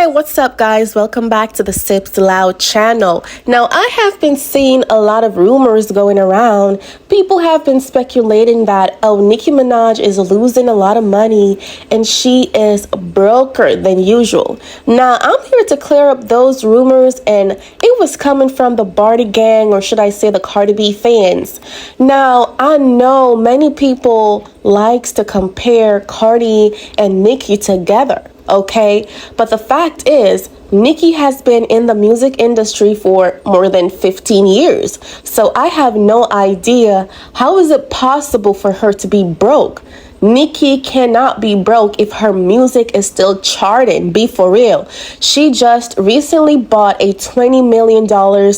Hey, what's up, guys? Welcome back to the Sips Loud channel. Now, I have been seeing a lot of rumors going around. People have been speculating that, Nicki Minaj is losing a lot of money and she is broker than usual. Now, I'm here to clear up those rumors, and it was coming from the Barty gang, or should I say the Cardi B fans. Now, I know many people likes to compare Cardi and Nicki together. Okay, but the fact is, Nicki has been in the music industry for more than 15 years. So I have no idea how is it possible for her to be broke. Nicki cannot be broke if her music is still charting. Be for real. She just recently bought a $20 million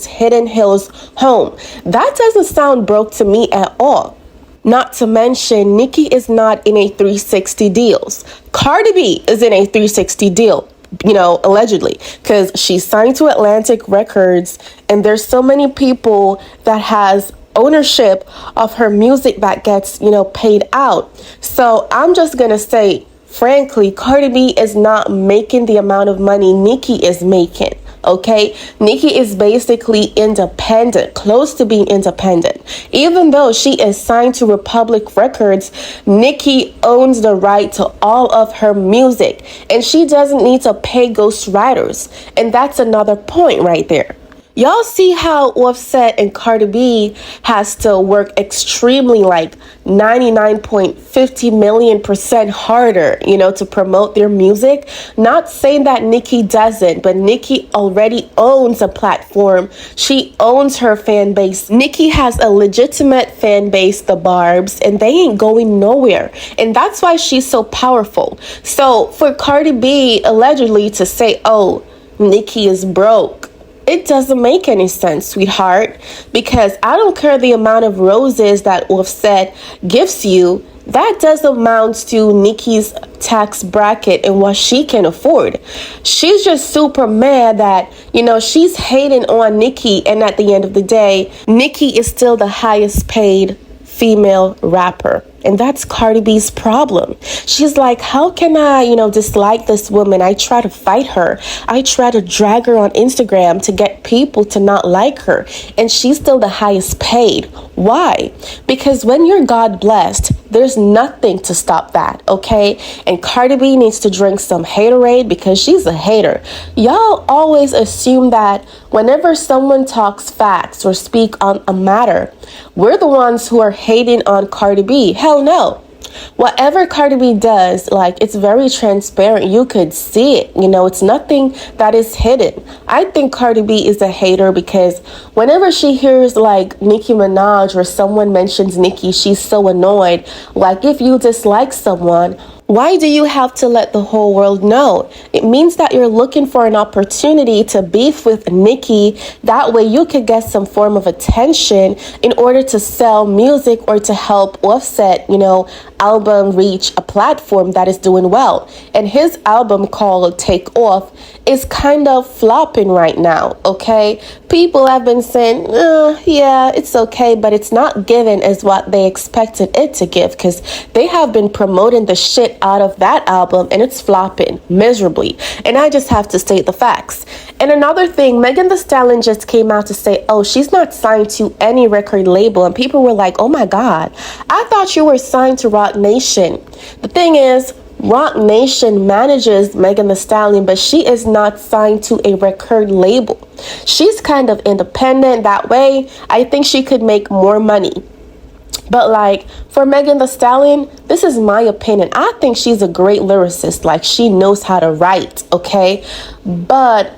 Hidden Hills home. That doesn't sound broke to me at all. Not to mention, Nicki is not in a 360 deals. Cardi B is in a 360 deal, allegedly, because she's signed to Atlantic Records, and there's so many people that has ownership of her music that gets, paid out. So I'm just going to say, frankly, Cardi B is not making the amount of money Nicki is making. Okay, Nicki is basically independent, close to being independent. Even though she is signed to Republic Records, Nicki owns the right to all of her music, and she doesn't need to pay ghostwriters. And that's another point right there. Y'all see how Offset and Cardi B has to work extremely, like 99.50 million% harder, to promote their music? Not saying that Nicki doesn't, but Nicki already owns a platform. She owns her fan base. Nicki has a legitimate fan base, the Barbs, and they ain't going nowhere. And that's why she's so powerful. So for Cardi B allegedly to say, Nicki is broke, it doesn't make any sense, sweetheart, because I don't care the amount of roses that Offset gives you. That does amount to Nicki's tax bracket and what she can afford. She's just super mad that, she's hating on Nicki, and at the end of the day, Nicki is still the highest paid female rapper. And that's Cardi B's problem. She's like, how can I, dislike this woman? I try to fight her. I try to drag her on Instagram to get people to not like her. And she's still the highest paid. Why? Because when you're God blessed, there's nothing to stop that, okay? And Cardi B needs to drink some haterade because she's a hater. Y'all always assume that whenever someone talks facts or speak on a matter, we're the ones who are hating on Cardi B. Hell no. Whatever Cardi B does, it's very transparent. You could see it. It's nothing that is hidden. I think Cardi B is a hater because whenever she hears Nicki Minaj or someone mentions Nicki, she's so annoyed. If you dislike someone, why do you have to let the whole world know? It means that you're looking for an opportunity to beef with Nicki. That way you could get some form of attention in order to sell music or to help Offset, album reach a platform that is doing well. And his album called Take Off is kind of flopping right now, okay? People have been saying, yeah, it's okay, but it's not given as what they expected it to give, because they have been promoting the shit out of that album and it's flopping miserably. And I just have to state the facts. And another thing, Megan Thee Stallion just came out to say, she's not signed to any record label. And people were like, oh my God, I thought you were signed to Roc Nation. The thing is, Roc Nation manages Megan Thee Stallion, but she is not signed to a record label. She's kind of independent. That way, I think she could make more money. But for Megan Thee Stallion, this is my opinion. I think she's a great lyricist. She knows how to write, okay? But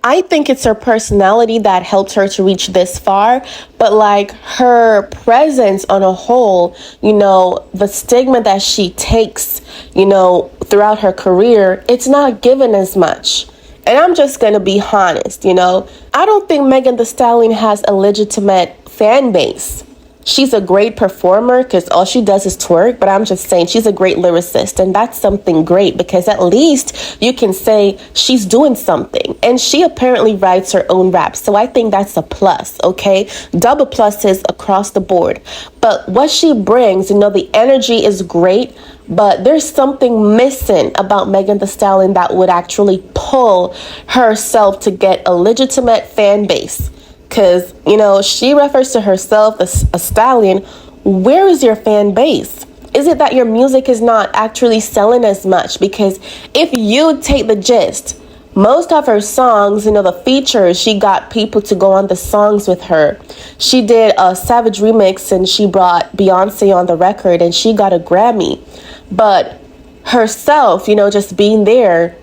I think it's her personality that helped her to reach this far. But her presence on a whole, the stigma that she takes, throughout her career, it's not given as much. And I'm just going to be honest, I don't think Megan Thee Stallion has a legitimate fan base. she's a great performer because all she does is twerk, but I'm just saying she's a great lyricist, and that's something great because at least you can say she's doing something, and she apparently writes her own raps, so I think that's a plus, okay? Double pluses across the board. But what she brings, the energy is great, but there's something missing about Megan Thee Stallion that would actually pull herself to get a legitimate fan base. Because, she refers to herself as a stallion. Where is your fan base? Is it that your music is not actually selling as much? Because if you take the gist, most of her songs, the features, she got people to go on the songs with her. She did a Savage remix and she brought Beyonce on the record and she got a Grammy. But herself, just being there,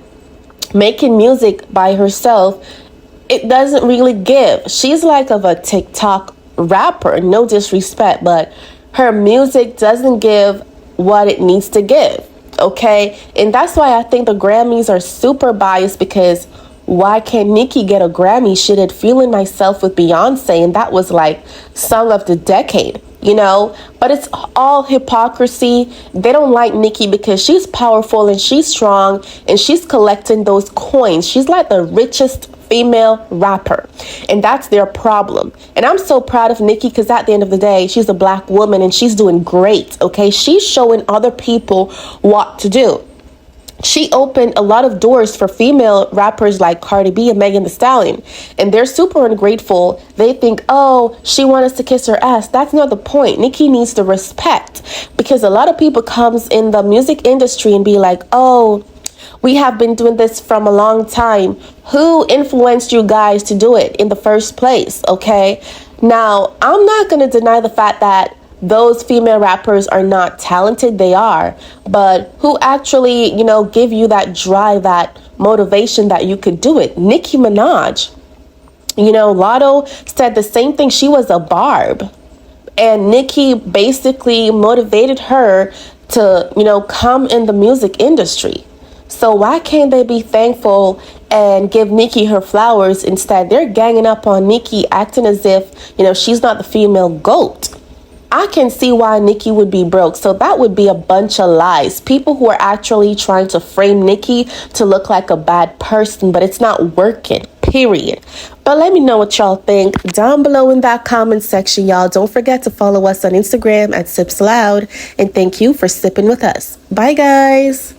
making music by herself, it doesn't really give. She's like of a TikTok rapper, no disrespect, but her music doesn't give what it needs to give, okay? And that's why I think the Grammys are super biased, because why can't Nicki get a Grammy? She did Feeling Myself with Beyonce, and that was like Song of the Decade, But it's all hypocrisy. They don't like Nicki because she's powerful and she's strong and she's collecting those coins. She's like the richest female rapper, and that's their problem. And I'm so proud of Nicki because at the end of the day, she's a black woman and she's doing great, okay? She's showing other people what to do. She opened a lot of doors for female rappers like Cardi B and Megan Thee Stallion, and they're super ungrateful. They think, oh, she wants us to kiss her ass. That's not the point. Nicki needs the respect, because a lot of people comes in the music industry and be like, oh, we have been doing this from a long time. Who influenced you guys to do it in the first place, okay? Now, I'm not going to deny the fact that those female rappers are not talented. They are. But who actually, give you that drive, that motivation that you could do it? Nicki Minaj. Lotto said the same thing. She was a barb. And Nicki basically motivated her to, come in the music industry. So why can't they be thankful and give Nicki her flowers? Instead, they're ganging up on Nicki, acting as if, she's not the female GOAT. I can see why Nicki would be broke. So that would be a bunch of lies. People who are actually trying to frame Nicki to look like a bad person, but it's not working, period. But let me know what y'all think down below in that comment section, y'all. Don't forget to follow us on Instagram at Sips Loud. And thank you for sipping with us. Bye, guys.